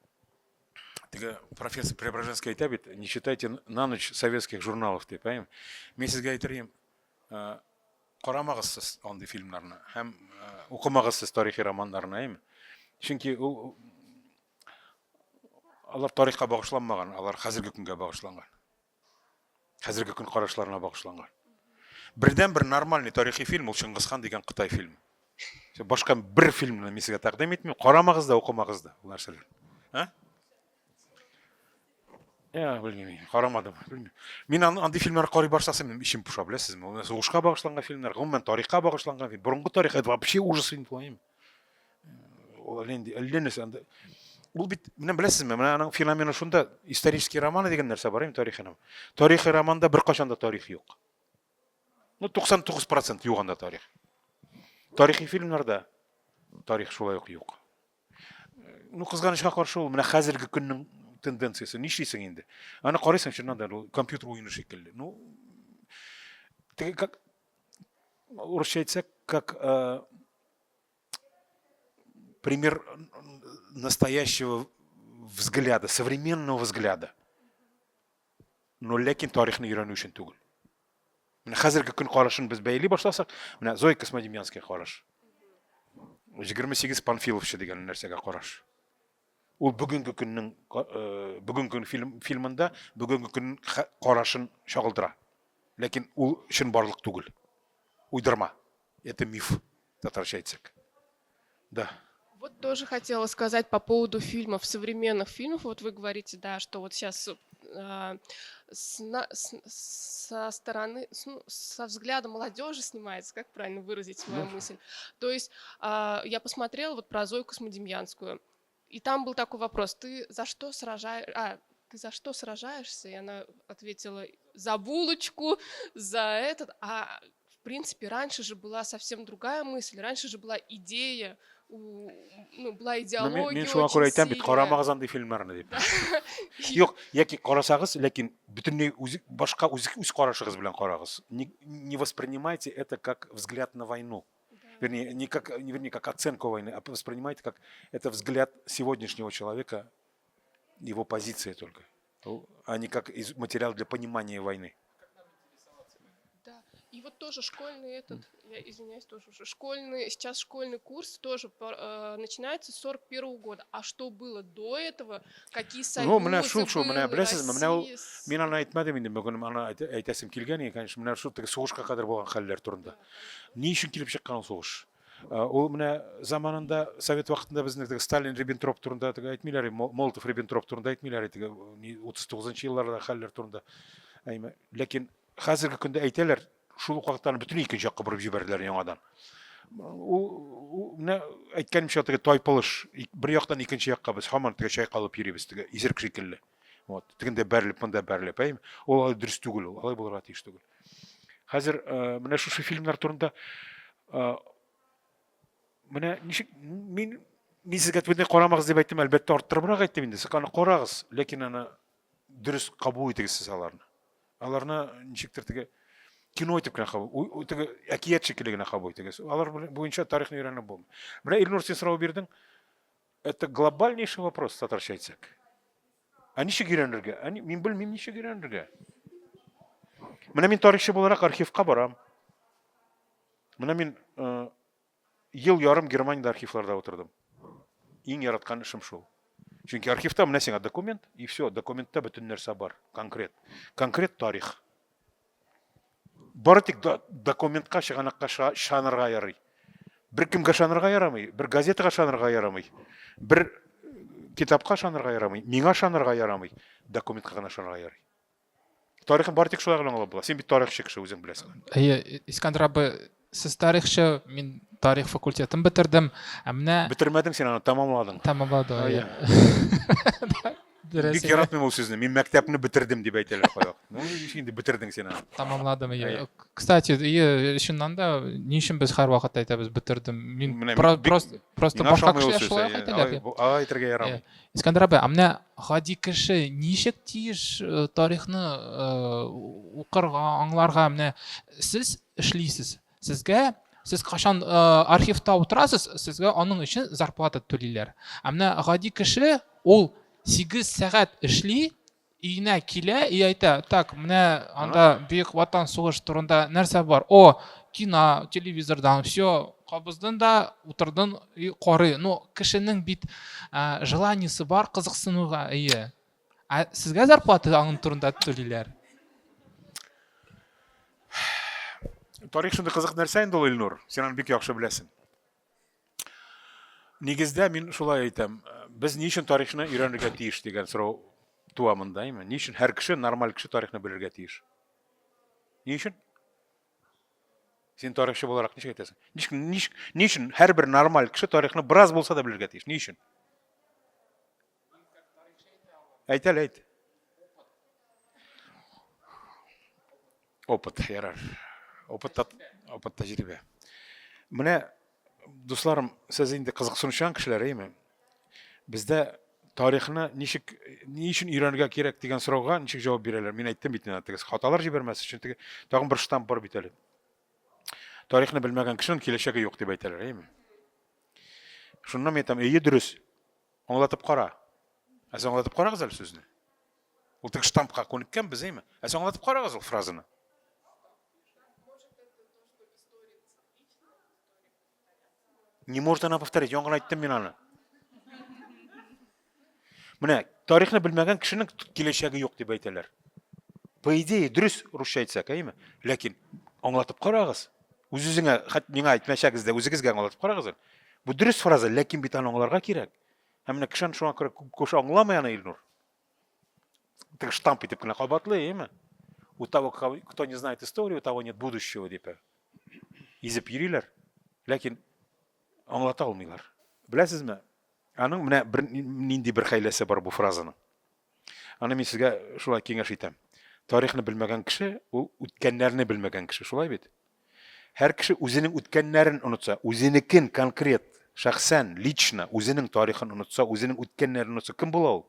Теге профессор Преображенский әйтә бит, не читайте на ночь советских журналов, дип, әйме? Мин сезгә әйтергә, карамагыз сез андый фильмнарны, һәм укымагыз сез тарихи романнарны, әйме? Чөнки ул алар тарихка багышланмаган, алар хәзерге көнгә багышланган. Хәзерге көн карашларына багышланган. Бердән-бер нормальный тарихи фильм ул Чингисхан дигән Кытай фильмы. Башка бер фильмны мин сезгә тәкъдим итмим, карамагыз да, укымагыз да ул нәрсәләр. Белмим, карамадым, белмим. Мин андый фильмнар карый башласам, минем ичем пуша, беләсезме? Ул сугышка багышланган фильмнар, гомумән тарихка багышланган фильм. Борынгы тарих это вообще ужас фильм, понимаете? Ул инде ул бит, менә беләсезме, менә аның феномены шунда, исторический романы дигән нәрсә бар, тарихи роман. Тарихи романда бер кашан да тарих юк. Ну 99% юк анда тарих. Тарихи фильмнарда тарих шулай ук юк. Ну кызганычка каршы ул менә хәзерге көннең тенденциясы. Нишлисең инде? Аны карыйсың чыннан да компьютер уены шикелле. Ну теге как урысча әйтсәк, как пример настоящего взгляда, современного взгляда. Но ләкин тарихны өйрәнү өчен түгел. Менә хәзерге көн карашын без бәйли башласак, менә Зоя Космодемьянская караш. 28 Панфиловчы дигән нәрсәгә караш. Ул бүгенге көннең бүгенге фильмында бүгенге көн карашын чагылдыра. Ләкин ул чын барлык түгел. Уйдырма. Это миф, татарча әйтсәк. Да. Вот тоже хотела сказать по поводу фильмов, современных фильмов. Вот вы говорите, да, что вот сейчас со стороны, со взгляда молодежи снимается, как правильно выразить свою мысль. То есть я посмотрела вот про Зою Космодемьянскую, и там был такой вопрос: ты за что сражаешься? И она ответила: за булочку, за этот. А в принципе раньше же была совсем другая мысль, раньше же была идея, была идеология. Мен шуңа күрә әйтәм бит, карамагыз андый фильмнарны дип. Юк, яки карасагыз, ләкин бөтенләй башка үз карашыгыз белән карагыз. Не воспринимайте это как взгляд на войну. Вернее, не как оценку войны, а воспринимайте как это взгляд сегодняшнего человека, его позиция только, а не как материал для понимания войны. Да. И вот тоже школьный я извиняюсь, тоже уже сейчас школьный курс тоже начинается с 41 года. А что было до этого? Какие союзы менә шул, менә были, беләсезме, менә ул Россия мин аны әйтмәдем инде, бүген аны әйтәсем килгән иде, конечно, менә шул теге сугышка кадәр булган хәлләр турында. Ни өчен килеп чыккан ул сугыш? Ул менә заманында, совет вакытында безнең теге Сталин, Риббентроп турында теге әйтмиләр, Молотов, Риббентроп турында әйтмиләр, теге 39-нчы елларда хәлләр турында. Ләкин хәзерге көндә әйтәләр, шул вакыттан бөтен икенче якка борып җибәрделәр яңадан. Ул менә әйткәнемчә теге тайпылыш, бер яктан икенче якка без һаман теге чайкалып йөрибез, теге исерк шикелле. Вот, тегендә бәрелеп, монда бәрелеп, әйме? Ул дөрес түгел, ул алай булырга тиеш түгел. Хәзер менә шушы фильмнар турында менә ничек мин сезгә бөтенләй карамагыз дип әйттем, әлбәттә арттырыбрак әйттем инде. Сез аны карагыз, ләкин аны дөрес кабул итегез сез аларны. Аларны ничектер теге кино итеп кенә кабул, теге әкият шикелле генә кабул итегез. Алар буенча тарихны өйрәнеп булмый. Менә Илнур, син сорау бирдең. Это глобальнейший вопрос, татарча әйтсәк. А ничек өйрәнергә? Мин белмим, ничек өйрәнергә. Менә мин тарихчы буларак архивка барам. Менә мин ел ярым Германиядә архивларда утырдым. Иң яраткан эшем шул. Чөнки архивта менә сиңа документ, и все, документта бөтен нәрсә бар, конкрет тарих. Бары тик документка, чыганакка шанырга ярый. Бер кемгә шанырга ярамый, бер газетага шанырга ярамый, бер китапка шанырга ярамый, миңа шанырга ярамый, документка гына шанырга ярый. Тарихын бары тик шулай гына аңлап була. Син бит тарихчы кеше, үзең беләсең. Искандер абый, сез тарихчы, мин тарих факультетын бетердем. Менә Бетермәдең, син аны тамамладың. Тамамладым. Бик яратмыйм ул сүзне. Мин мәктәпне бетердем дип әйтәләр кая. Ну, инде бетердең син аны. Тамамладым. Кстати, чыннан да ни өчен без һәр вакыт әйтәбез бетердем. Мин просто башка кешеләр шулай әйтәләр. Әйтергә ярамый. Искандер абый, менә гади кеше ничек тиеш тарихны укырга, аңларга? Менә сез эшлисез. Сез кашан архивта утырасыз, сезгә аның өчен зарплата түлиләр. Менә гади кеше ул 8 сәгать эшли, өенә килә и әйтә: "Так, менә анда Бөек Ватан сугышы турында нәрсә бар? Кино, телевизордан, все, кабыздың да, утырдың и карый." Ну, кешенең бит желаниесе бар, кызыксынуга ие. Сезгә зарплата аның турында түлиләр. Тарих шундый кызык нәрсә инде ул, Илнур. Син аны бик яхшы беләсең. Нигездә мин шулай әйтәм. Без ни өчен тарихны өйрәнергә тиеш дигән сорау туа монда, әйме? Ни өчен һәр кеше, нормаль кеше тарихны белергә тиеш? Ни өчен? Син тарихчы буларак ничек әйтәсең? Ни өчен һәрбер нормаль кеше тарихны бераз булса да белергә тиеш? Ни өчен? Әйт. Опыт, ярар. опыт тәҗрибә. Менә дусларым, сез инде кызыксынучан кешеләр, әйме? Бездә тарихны ни өчен өйрәнергә кирәк дигән сорауга ничек җавап бирәләр? Мин әйттем бит инде, тегез хаталар җибәрмәс өчен тагын бер штамп бар бит әле. Тарихны белмәгән кешенең киләчәге юк дип әйтәләр, әйме? Шуннан мен әйтәм, әйе, дөрес. Аңлатып кара. Сез аңлатып карагыз әле сүзне. Ул теге штампка күнеккән без, әйме? Сез аңлатып карагыз ул фразаны. Не может она повторить? Яңгы әйттем мин аны. Менә тарихны белмәгән кешенең киләчәге юк дип әйтәләр. По идее, дөрес русча әйтсәк, әйме? Ләкин аңлатып карагыз. Үзегезгә, миңа әйтмәшәгез дә, үзегезгә аңлатып карагыз. Бу дөрес фраза, ләкин бит аны аңларга кирәк. Һәм менә кешән шуңа күрә күп аңламый аны, Илнур. Теге штамп итеп кенә кабатлый, әйме? У того, кто не знает историю, у того нет будущего, дип. Изеп йөриләр. Ләкин аңлата алмыйлар. Беләсезме? Аның менә нинди бер хәйләсе бар бу фразаның. Аны мин сезгә шулай киңәш итәм. Тарихны белмәгән кеше, ул үткәннәрне белмәгән кеше, шулай бит? Һәр кеше үзенең үткәннәрен онытса, үзенекен конкрет, шәхсән, лично үзенең тарихын онытса, үзенең үткәннәрен онытса, кем була ул?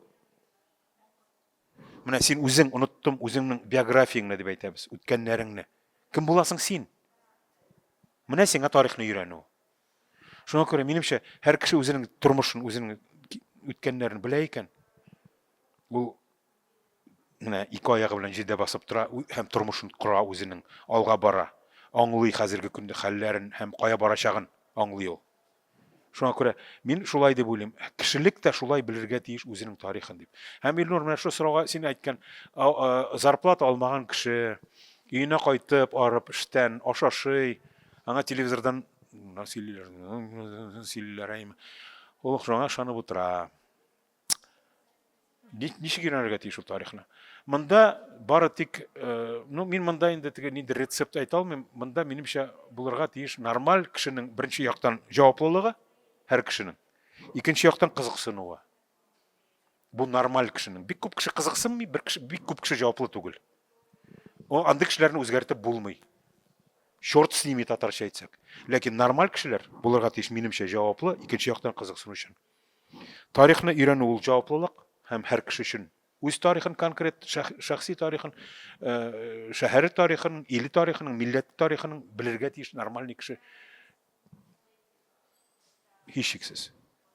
Менә син үзең оныттым, үзеңнең биографияңны дип әйтәбез, үткәннәреңне. Кем буласың син? Менә сиңа тарихны өйрәнү. Шуңа күрә минемчә, һәр кеше үзенең тормышын, үзенең үткәннәрен белә икән. Ул менә ике аягы белән җирдә басып тора һәм тормышын кора үзенең, алга бара. Аңлый хәзерге көндә хәлләрен һәм кая барачагын аңлый ул. Шуңа күрә мин шулай дип уйлыйм. Кешелек тә шулай белергә тиеш үзенең тарихын дип. Һәм Илнур, менә шу сорауга син әйткән, зарплата алмаган кеше, өенә кайтып, арып, эштән, ашашый, аңа телевизордан сөйлиләр, әйме? Ул шуңа ышанып утыра. Ничек өйрәнергә тиеш ул тарихны? Монда бары тик, мин монда инде теге ниндидер рецепт әйтә алмыйм. Монда минемчә булырга тиеш нормаль кешенең беренче яктан җаваплылыгы, һәр кешенең. Икенче яктан кызыксынуы. Бу нормаль кешенең. Бик күп кеше кызыксынмый, бик күп кеше җаваплы түгел. Андый кешеләрне үзгәртеп булмый. Шорт с ними татарча әйтсәк. Ләкин нормаль кешеләр булырга тиеш минемчә җаваплы, икенче яктан кызыксынучан. Тарихны өйрәнү ул җаваплылык һәм һәр кеше өчен. Үз тарихын конкрет, шәхси тарихын, шәһәре тарихын, иле тарихын, милләт тарихын белергә тиеш нормаль кеше. Һичшиксез.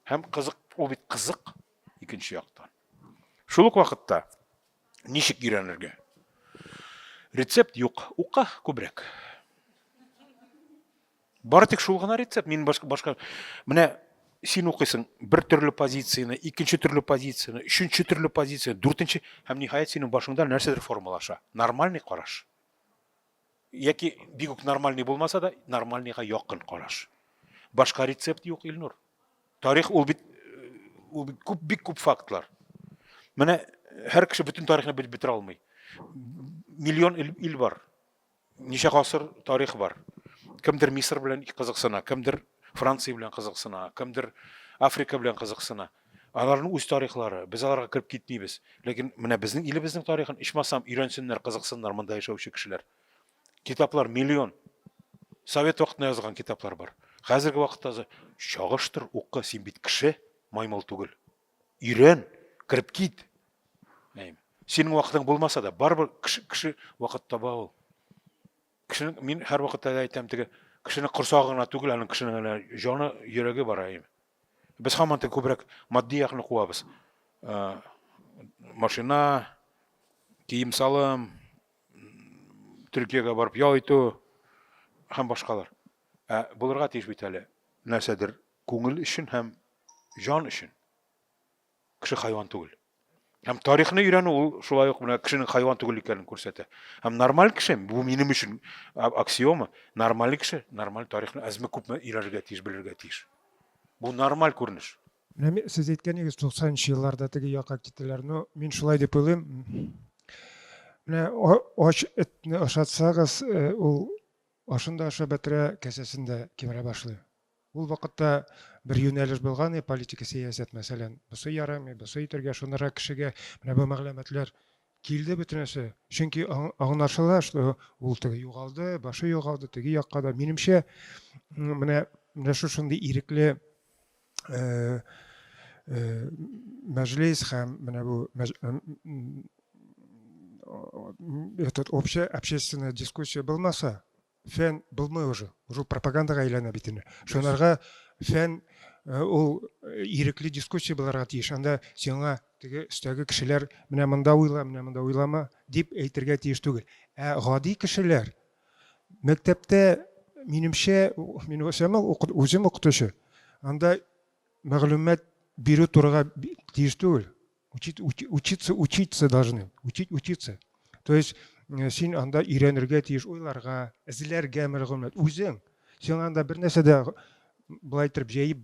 Һәм кызык, ул бит кызык икенче яктан. Шул ук вакытта ничек өйрәнергә? Рецепт юк, ука күбрәк. Бары тик шул гына рецепт. Мин башка менә син укыйсың бер төрле позицияны, икенче төрле позицияны, өченче төрле позицияны, дүртенче һәм ниһаять синең башыңда нәрсәдер формалаша. Нормальный караш. Яки бик нормальный булмаса да, нормальныйга якын караш. Башка рецепт юк, Илнур. Тарих ул бит бик күп фактлар. Менә һәр кеше бөтен тарихны белеп бетерә алмый. Миллион ил бар. Ничә гасыр тарих бар. Кемдер Мисыр белән кызыксына, кемдер Франция белән кызыксына, кемдер Африка белән кызыксына. Аларның үз тарихлары, без аларга кирип китмибез. Ләкин менә безнең илебезнең тарихын ичмасам өйрәнсеннәр, кызыксыннар монда яшәүче кешеләр. Китаплар миллион. Совет вакытында язган китаплар бар. Хәзерге вакытта чагыштыр, укы, син бит кеше, маймыл түгел. Өйрән, кирип кит. Синең вакытың булмаса да, барбыр кеше вакыт таба ул. Кешенең, мин һәр вакытта әйтәм, теге кешенең корсагына түгел, аның кешенең җаны, йөрәге бар. Без һаман күбрәк матди ягны куабыз. Машина, кием салым, Төркиягә барып ял итү һәм башкалар. Булырга тиеш бит әле нәрсәдер күңел өчен һәм җан өчен. Кеше хайван түгел. Һәм тарихны өйрәнү ул шулай ук менә кешенең хайван түгел икәнен күрсәтә. Һәм нормаль кеше, бу минем өчен аксиома, нормаль кеше, нормаль тарихны әзме күпме өйрәнергә тиеш, белергә тиеш. Бу нормаль күренеш. Менә сез әйткәнегез 90-нчы елларда теге якка киттеләр. Ну, мин шулай дип уйлыйм. Менә ач этне ашатсагыз, ул ашында ашап бетерә, кәсәсендә кимерә башлый. Ул вакытта бер юнәлеш булган, политика сәясәт мәсәлән, бусы ярамый, бусы итәргә шунара кешегә менә бу мәгълүматлар килде бөтен нәрсә. Чөнки аңлашыла, что ул теге югалды, башы югалды, теге якка да. Минемчә, менә шушындый ирекле мәҗлес һәм менә бу этот общественная дискуссия булмаса, фән булмый уже пропагандаға әйләнә бит инде. Шунларга фән ул ирекле дискуссия буларга тиеш. Анда сиңа теге өстәге кешеләр менә монда уйлама дип әйтергә тиеш түгел. Ә гади кешеләр мәктәптә минемчә, мин үзем укытучы. Анда мәгълүмат бирү турыга тиеш түгел. Учиться должны. Учиться. То есть син анда өйрәнергә тиеш, уйларга, эзләргә мәгълүмат. Үзең син анда бер нәрсә дә булай итеп җәеп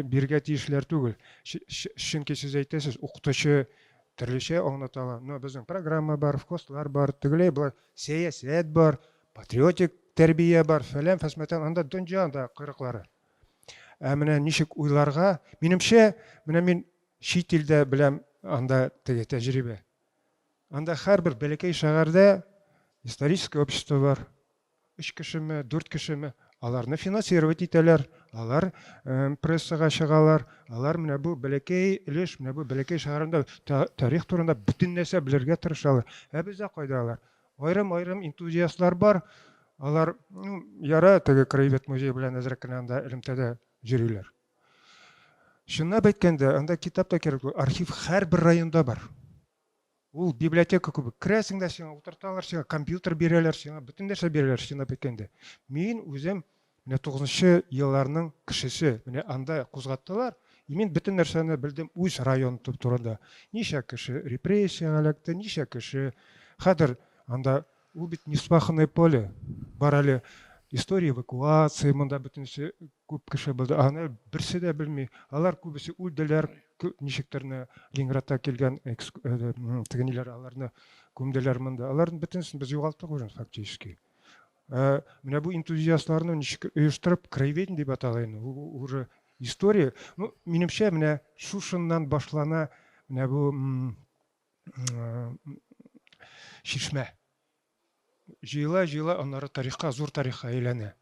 бирергә тиешләр түгел. Чөнки сез әйтәсез, укытучы төрлечә аңлаталар. Но безнең программа бар, вкуслар бар, тегеләй булай сәясәт бар, патриотик тәрбия бар, фәлән фәсмәтән анда дөнья анда кырыклары. Ә менә ничек уйларга, минемчә, менә мин чит илдә беләм анда теге тәҗрибә. Анда һәрбер бәләкәй шәһәрдә историческое общество бар. 3 кешеме, 4 кешеме, аларны финансировать итәләр, алар прессага чыгалар, алар менә бу бәләкәй өлеш, менә бу бәләкәй шәһәрендә тарих турында бөтен нәрсә белергә тырышалар. Ә бездә кайда алар? Айрым энтузиастлар бар. Алар яра теге краевед музей белән әзрәк кенә анда элемтәдә йөриләр. Шуннан әйткәндә, анда китап та кирәк, архив һәрбер районда бар. Ул библиотека күбе. Керәсең дә сиңа утырталар, сиңа компьютер бирәләр, сиңа бөтен нәрсә бирәләр, сиңа әйткәндә. Мин үзем менә 90 елларның кешесе, менә анда кузгаттылар. Мин бөтен нәрсәне белдем үз район турында. Ничә кеше репрессия эләкте, ничә кеше хәзер анда ул бит неспаханное поле. Бар әле история эвакуации, монда бөтенсе күп кеше булды. Аны берсе дә белми. Алар күбесе үлделәр, ничектерне Ленинградта килгән тегениләр аларны күмделәр монда. Аларның бөтенсен без югалттык уже фактически. Менә бу энтузиастларны ничек оештырып, краеведение дип аталган. Уже история, ну, минемчә менә шушыннан башлана менә бу шишмә. Җыела, аннары тарихка, зур тарихка әйләнә.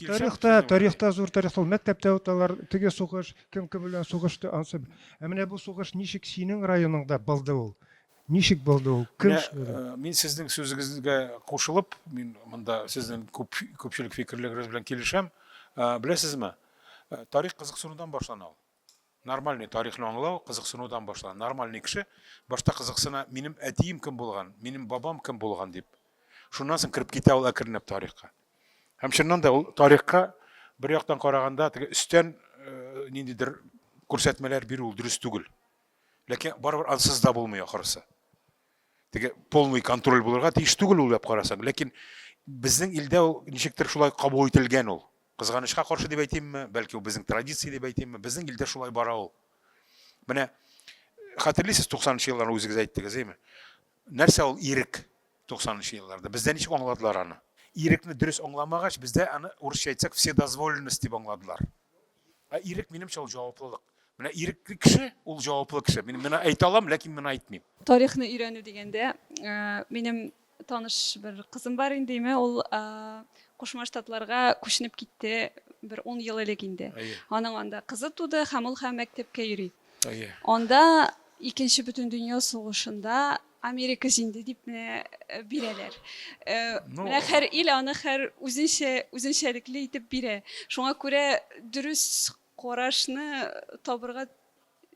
Тарихта зур тарих, мәктәптә уталар, теге сугыш, кем белән сугышты, ансы. Ә менә бу сугыш ничек синең районыңда булды ул? Ничек булды ул? Мин сезнең сүзегезгә кушылып, мин монда сезнең күпчелек фикерләрегез белән килешәм. Беләсезме? Тарих кызыксынудан башлана ул. Нормальный тарихны аңлау кызыксынудан башлана. Нормальный кеше башта кызыксына, минем әтием кем булган, минем бабам кем булган дип. Шуннан соң кирип китә ул әкренләп тарихка. Һәм шуннан да ул тарихка бер яктан караганда теге өстән ниндидер күрсәтмәләр бирү ул дөрес түгел. Ләкин барыбер ансыз да булмый ахырсы. Теге полный контроль булырга тиеш түгел ул дип карасаң. Ләкин безнең илдә ул ничектер шулай кабул ителгән ул. Кызганычка каршы дип әйтимме, бәлки ул безнең традиция дип әйтимме, безнең илдә шулай бара ул. Менә хәтерлисез 90-нчы елларны үзегез әйттегез, әйме? Нәрсә ул ирек 90-нчы елларда? Бездә ничек аңладылар аны? Ирекне дөрес аңламагач, бездә аны урысча әйтсәк, вседозволенность дип аңладылар. Ирек минемчә ул җаваплылык. Менә ирекле кеше ул җаваплы кеше. Мин моны әйтә алам, ләкин моны әйтмим. Тарихны өйрәнү дигәндә, минем таныш бер кызым бар инде, ул Кушма Штатларга күченеп китте бер 10 ел элек инде. Аның анда кызы туды һәм ул мәктәпкә йөри. Анда икенче бөтен дөнья сугышында Америка җиңде дип бирәләр. Менә һәр ил аны һәр үзенчәлекле итеп бирә. Шуңа күрә дөрес карашны табырга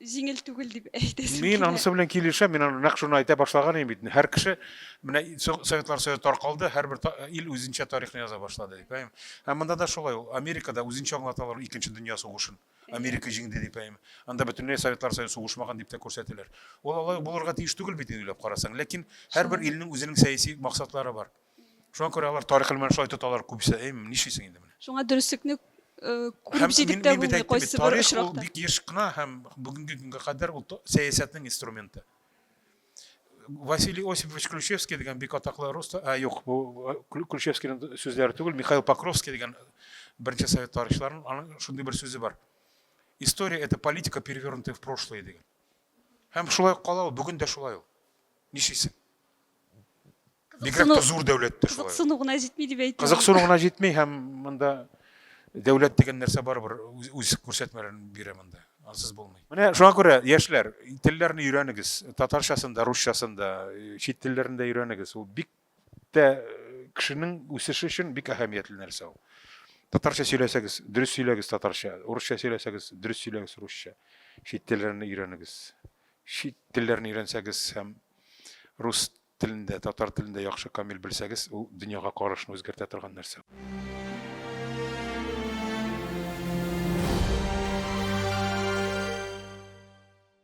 җиңел түгел дип әйтәсем. Мин анысы белән килешәм, мин аны нәкъ шуны әйтә башлаган идем бит. Һәр кеше менә Советлар Союзы таркалды, һәрбер ил үзенчә тарихны яза башлады дип. Һәм монда да шулай ул. Америкада үзенчә аңлаталар икенче дөнья сугышын. Америка җиңде дип әйтәм. Анда бөтенләй Советлар Союзы сугышмаган дип тә күрсәтәләр. Ул алай булырга тиеш түгел бит инде дип карасаң. Ләкин һәрбер илнең үзенең сәяси максатлары бар. Шуңа күрә алар тарихын белән шулай тоталар күбесе. Нишисең инде менә. Шуңа дөреслекне күреп җидеп тә булмый кайсы бер очракта. Бик еш кына һәм бүгенге көнгә кадәр ул сәясәтнең инструменты. Василий Осипович Ключевский дигән бик атаклы рус, юк, бу Ключевскийның сүзләре түгел, Михаил Покровский дигән беренче совет тарихчыларының аның шундый бер сүзе бар. История это политика, перевернутая в прошлое дигән. Һәм шулай кала ул, бүген дә шулай ул. Нишисең? Бигрәк тә зур дәүләттә шулай. Кызыксынуына җитми дип әйтәм. Кызыксынуына җитми һәм монда дәүләт дигән нәрсә барыбер үз күрсәтмәләрен бирә монда. Ансыз булмый. Менә шуңа күрә яшьләр телләрне өйрәнегез. Татарчасын да, русчасын да, чит телләрен дә өйрәнегез. Ул бик тә кешенең үсеше өчен бик әһәмиятле нәрсә ул. Татарча сөйләсәгез, дөрес сөйләгез татарча. Урысча сөйләсәгез, дөрес сөйләгез русча. Чит телләрне өйрәнегез. Чит телләрне өйрәнсәгез һәм рус телендә, татар телендә яхшы камил белсәгез, ул дөньяга карашны үзгәртә торган нәрсә.